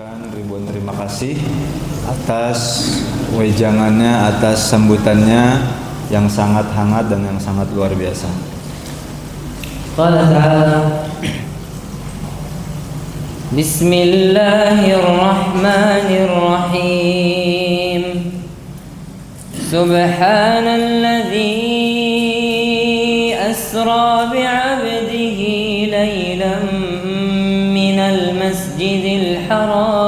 Ribuan terima kasih atas wejangannya, atas sambutannya yang sangat hangat dan yang sangat luar biasa. Qala ta'ala Bismillahirrahmanirrahim. Subhanalladzi asra bi'abdihi laylan minal masjidil haram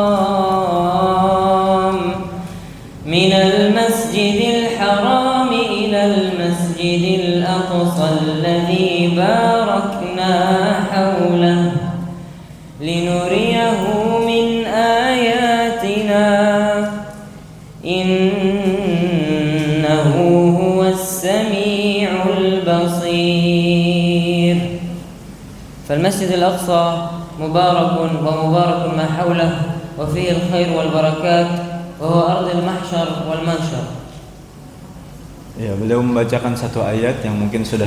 ilal masjidil aqsa alladzi barakna hawlahu linuriyahu min ayatina innahu huwas sami'ul basir. فالمسجد الأقصى مبارك ومبارك ما حوله وفيه الخير والبركات وهو أرض المحشر والمنشر. Ya, beliau membacakan satu ayat yang mungkin sudah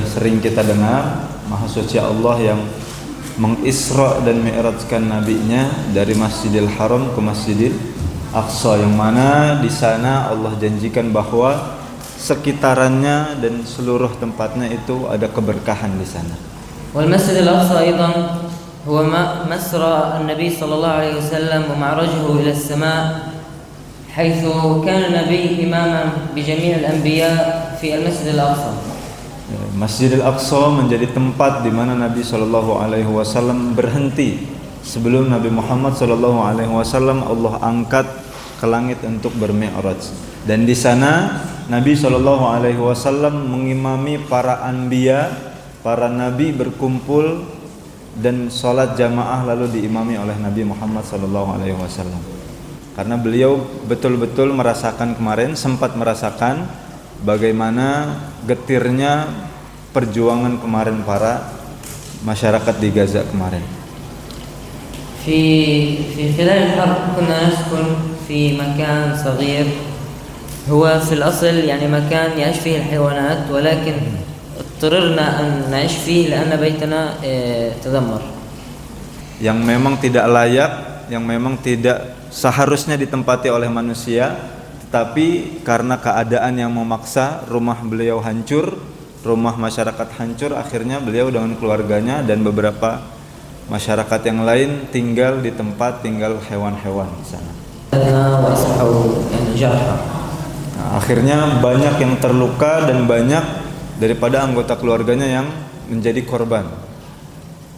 sering kita dengar. Maha suci Allah yang mengisra dan mi'rajkan nabinya dari Masjidil Haram ke Masjidil Aqsa, yang mana di sana Allah janjikan bahwa sekitarannya dan seluruh tempatnya itu ada keberkahan di sana. Wal Masjidil Aqsa aidan huwa masra an-nabi sallallahu alaihi wasallam wa ma'rajuhu ila as-sama' حيث كان النبي إماما بجميع الأنبياء في المسجد الأقصى. Masjidil Aqsa menjadi tempat di mana Nabi Shallallahu Alaihi Wasallam berhenti sebelum Nabi Muhammad Shallallahu Alaihi Wasallam Allah angkat ke langit untuk bermi'raj. Dan di sana Nabi Shallallahu Alaihi Wasallam mengimami para anbiya, para nabi berkumpul dan sholat jamaah lalu diimami oleh Nabi Muhammad Shallallahu Alaihi Wasallam. Karena beliau betul-betul sempat merasakan bagaimana getirnya perjuangan kemarin para masyarakat di Gaza kemarin. في خلال الحرب كنا نسكن في مكان صغير هو في الأصل يعني مكان يعيش فيه الحيوانات ولكن اضطررنا أن نعيش فيه لأن بيتنا تدمر. Yang memang tidak layak, yang memang tidak seharusnya ditempati oleh manusia, tetapi karena keadaan yang memaksa, rumah beliau hancur, rumah masyarakat hancur, akhirnya beliau dengan keluarganya dan beberapa masyarakat yang lain tinggal di tempat tinggal hewan-hewan di sana. Nah, akhirnya banyak yang terluka dan banyak daripada anggota keluarganya yang menjadi korban.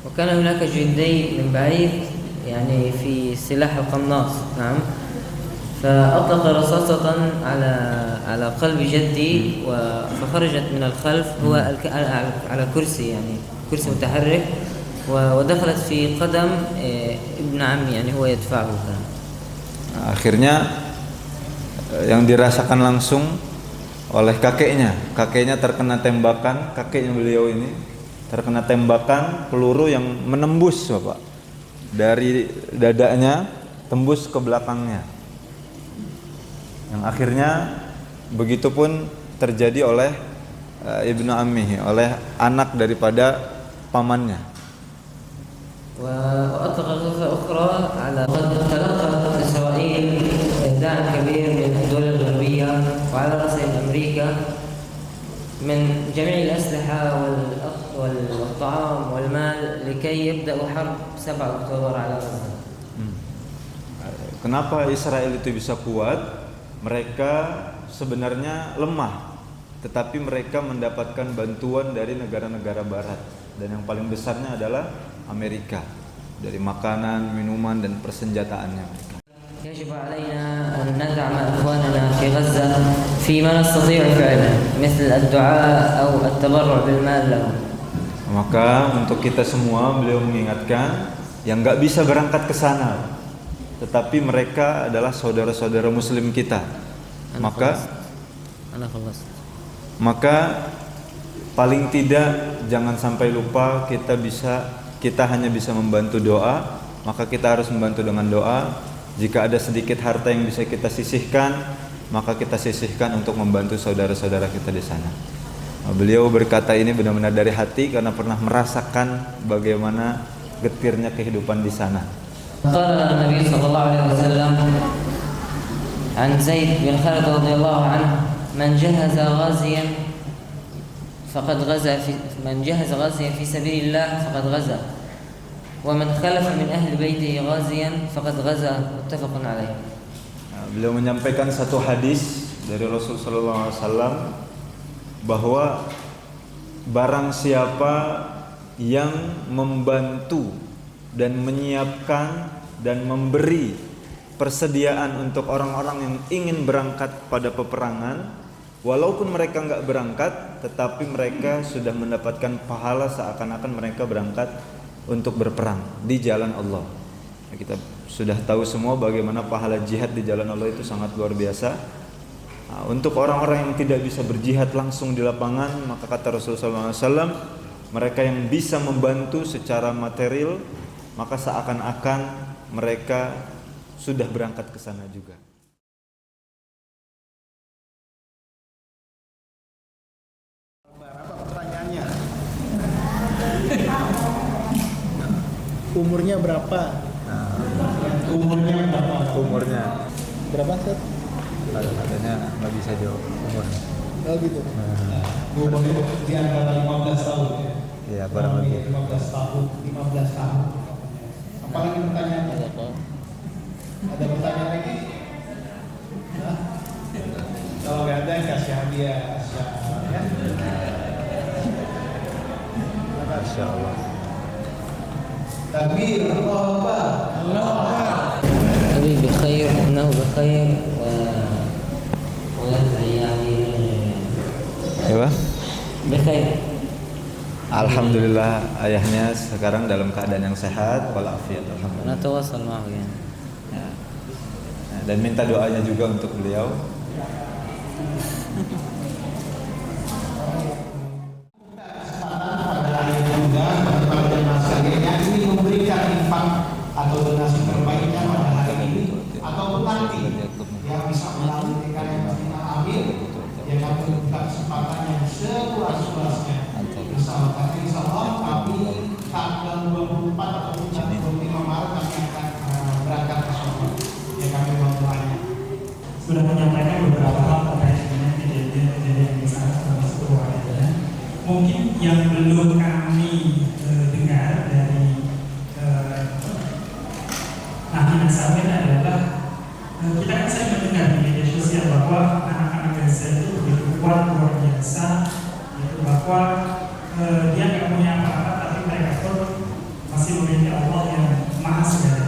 وكان هناك جندي من بعيد يعني في سلاح القناص نعم فأطلق رصاصة على قلب جدي فخرجت من الخلف هو على كرسي يعني كرسي متحرك ودخلت في قدم ابن عمي يعني هو يدفعه كان. Akhirnya yang dirasakan langsung oleh kakeknya terkena tembakan, kakeknya beliau ini terkena tembakan peluru yang menembus Bapak dari dadanya tembus ke belakangnya, yang akhirnya begitupun terjadi oleh ibnu ammihi, oleh anak daripada pamannya. وأطلق رصاصة أخرى على قد تلقت إسرائيل دعم كبير من الدول الغربية وعلى رأسهم أمريكا من جميع الأسلحة والطعام والمال لكي يبدأوا حرب 7 أكتوبر على غزة. Kenapa Israel itu bisa kuat? Mereka sebenarnya lemah, tetapi mereka mendapatkan bantuan dari negara-negara barat, dan yang paling besarnya adalah Amerika, dari makanan, minuman dan persenjataannya mereka. يجب علينا أن ندعم إخواننا في غزة فيما نستطيع فعله مثل الدعاء أو التبرع بالمال لهم. Maka untuk kita semua beliau mengingatkan yang nggak bisa berangkat ke sana, tetapi mereka adalah saudara-saudara Muslim kita. Maka paling tidak jangan sampai lupa kita hanya bisa membantu doa, maka kita harus membantu dengan doa. Jika ada sedikit harta yang bisa kita sisihkan, maka kita sisihkan untuk membantu saudara-saudara kita di sana. Beliau berkata ini benar-benar dari hati karena pernah merasakan bagaimana getirnya kehidupan di sana. قال النبي صلى الله عليه وسلم عن زيد بن خالد رضي الله عنه من جهز غازيا في سبيل الله فقد غزا ومن خلف من أهل بيته غازيا فقد غزا متفق عليه. Beliau menyampaikan satu hadis dari Rasul sallallahu alaihi wasallam bahwa barang siapa yang membantu dan menyiapkan dan memberi persediaan untuk orang-orang yang ingin berangkat pada peperangan, walaupun mereka enggak berangkat, tetapi mereka sudah mendapatkan pahala seakan-akan mereka berangkat untuk berperang di jalan Allah. Kita sudah tahu semua bagaimana pahala jihad di jalan Allah itu sangat luar biasa. Untuk orang-orang yang tidak bisa berjihad langsung di lapangan, maka kata Rasulullah SAW, mereka yang bisa membantu secara material, maka seakan-akan mereka sudah berangkat ke sana juga. Apa pertanyaannya? Umurnya berapa? Umurnya berapa? Umurnya Berapa, Set? katanya nggak bisa jawab umurnya. Oh gitu. Umurnya di antara 15 tahun ya. Iya, kurang lebih. 15 tahun, 15 tahun. Apalagi pertanyaannya? Ada pertanyaan lagi? Hah? Kalau nggak ada kasih hadiah ya. Masya Allah. Takbir, Allahu Akbar. Allahu Akbar. أبي بخير إنه بخير يعني Apa? بخير. Alhamdulillah ayahnya sekarang dalam keadaan yang sehat walafiat. Alhamdulillah. نتواصل معه يعني. Ya. Nah, dan minta doanya juga untuk beliau. Pada masa yang ingin memberikan infak atau donasi terbaiknya pada hari ini ataupun nanti yang bisa melalui TKN yang kita ambil, yang kami buka kesempatan yang seluas-luasnya bersama kami insya Allah. Kami tanggal 24 ataupun tanggal 25 Maret kami akan berangkat ke Solo. Ya kami memulainya. Sudah menyampaikan beberapa hal terkait dengan kejadian-kejadian di sana termasuk keluarga. Mungkin yang belum kami dengar dari ahli nasabin adalah kita kan sering mendengar di media sosial bahwa anak-anak Gaza itu begitu kuat luar biasa, yaitu bahwa dia nggak punya apa-apa tapi mereka pun masih memiliki Allah yang maha segala.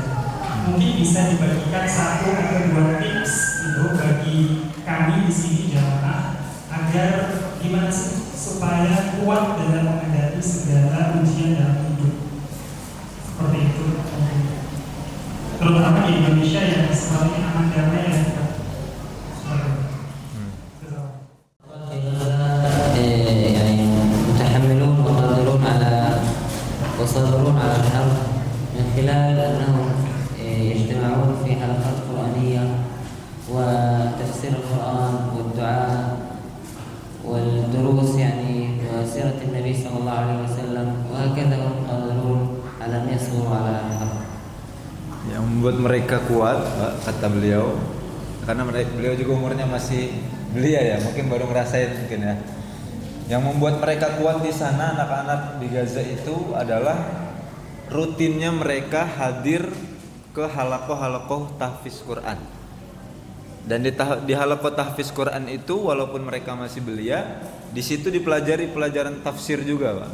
Mungkin bisa dibagikan satu atau dua tips itu bagi kami di sini jamaah agar gimana sih supaya kuat dalam menghadapi segala ujian dalam hidup seperti itu. Terutama di Indonesia yang selalu aman damai ya. يعني متحملون وقادرون على وصابرون على الحرب من خلال أنهم يجتمعون في حلقات قرآنية وتفسير القرآن والدعاء والدروس يعني وسيرة النبي صلى الله عليه وسلم وهكذا هم قادرون على أن يصبروا على الحرب. Yang membuat mereka kuat, Pak, kata beliau, karena beliau juga umurnya masih belia ya, mungkin baru ngerasain mungkin ya. Yang membuat mereka kuat di sana anak-anak di Gaza itu adalah rutinnya mereka hadir ke halakoh-halakoh tahfiz Quran. Dan di halakoh tahfiz Quran itu walaupun mereka masih belia, di situ dipelajari pelajaran tafsir juga, Pak.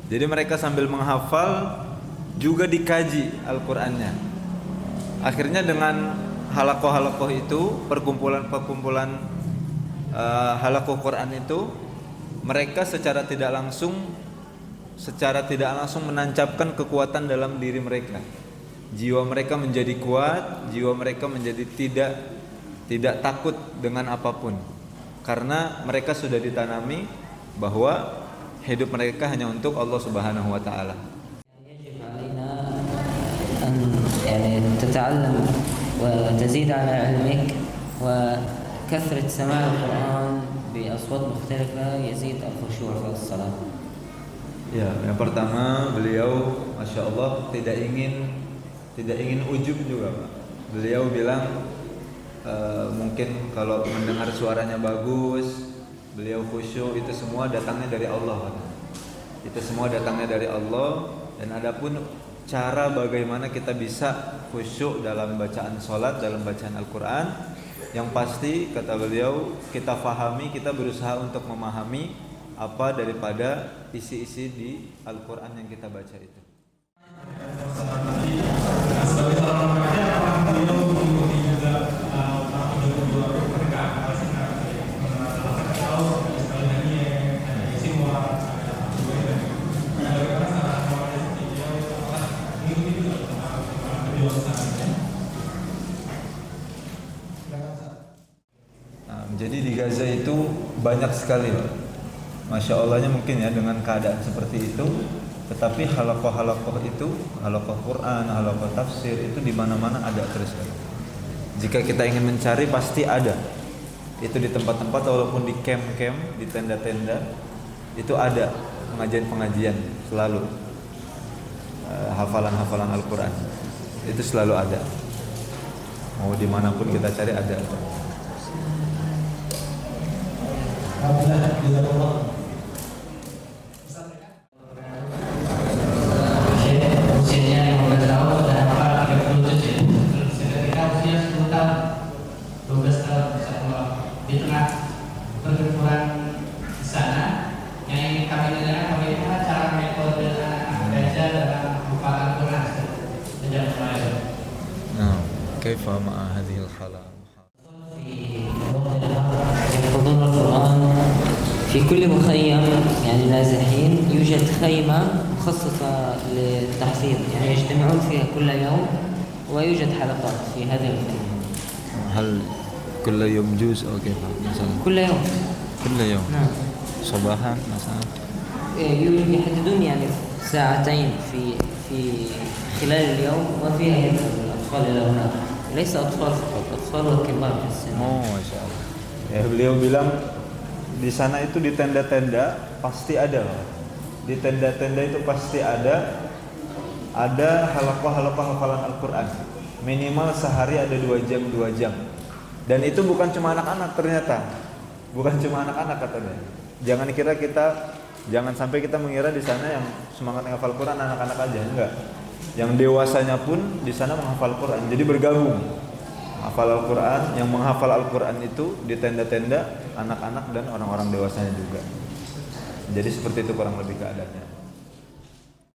Jadi mereka sambil menghafal juga dikaji Al-Qur'annya. Akhirnya dengan halakoh-halakoh itu, perkumpulan-perkumpulan halakoh Quran itu, mereka secara tidak langsung menancapkan kekuatan dalam diri mereka. Jiwa mereka menjadi kuat, jiwa mereka menjadi tidak takut dengan apapun. Karena mereka sudah ditanami bahwa hidup mereka hanya untuk Allah Subhanahu wa taala. يجب علينا أن يعني تتعلم وتزيد على علمك وكثرة سماع القرآن بأصوات مختلفة يزيد الخشوع في الصلاة. Ya, yang pertama beliau, masya Allah, tidak tidak ingin ujub juga Pak. Beliau bilang mungkin kalau mendengar suaranya bagus, beliau khusyuk, itu semua datangnya dari Allah Pak. Itu semua datangnya dari Allah. Dan adapun cara bagaimana kita bisa khusyuk dalam bacaan sholat, dalam bacaan Al-Quran, yang pasti kata beliau, kita fahami, kita berusaha untuk memahami apa daripada isi-isi di Al-Quran yang kita baca itu. Sebagai seorang remaja, apakah beliau mengikuti juga mereka atau sekali lagi ada isi muara Jadi di Gaza itu banyak sekali Pak. Masya Allahnya mungkin ya dengan keadaan seperti itu. Tetapi halakoh-halakoh itu, halakoh Quran, halakoh tafsir itu di mana-mana ada terus Pak. Jika kita ingin mencari pasti ada. Itu di tempat-tempat walaupun di camp-camp, di tenda-tenda, itu ada pengajian-pengajian selalu. Hafalan-hafalan Al-Quran itu selalu ada. Mau dimanapun kita cari ada. Usianya 15 tahun dan hafal 37. Kita usia 10 tahun, 12 tahun di tengah pertempuran di sana. Yang kami dengar bagaimana cara metode anak belajar dalam hafalan Quran sejak mulai. كيف مع هذه الحالة؟ يحفظون القرآن في كل مخيم يعني نازحين يوجد خيمة مخصصة للتحفيظ يعني يجتمعون فيها كل يوم ويوجد حلقات في هذه الخيمة. هل كل يوم جزء أو كيف مثلا؟ كل يوم. كل يوم. نعم. صباحا مثلا؟ يحددون يعني ساعتين في خلال اليوم وفيها يذهب الأطفال إلى هناك. ليس أطفال فقط، أطفال وكبار في السن. Masya Allah. Ya, beliau bilang di sana itu di tenda-tenda pasti ada. Di tenda-tenda itu pasti ada halakoh-halakoh hafalan Al-Quran. Minimal sehari ada 2 jam. Dan itu bukan cuma anak-anak ternyata. Bukan cuma anak-anak katanya. Jangan sampai kita mengira di sana yang semangat menghafal Quran anak-anak aja, enggak. Yang dewasanya pun di sana menghafal Quran. Jadi bergabung. Hafal Al-Quran, yang menghafal Al-Quran itu di tenda-tenda anak-anak dan orang-orang dewasanya juga. Jadi seperti itu kurang lebih keadaannya.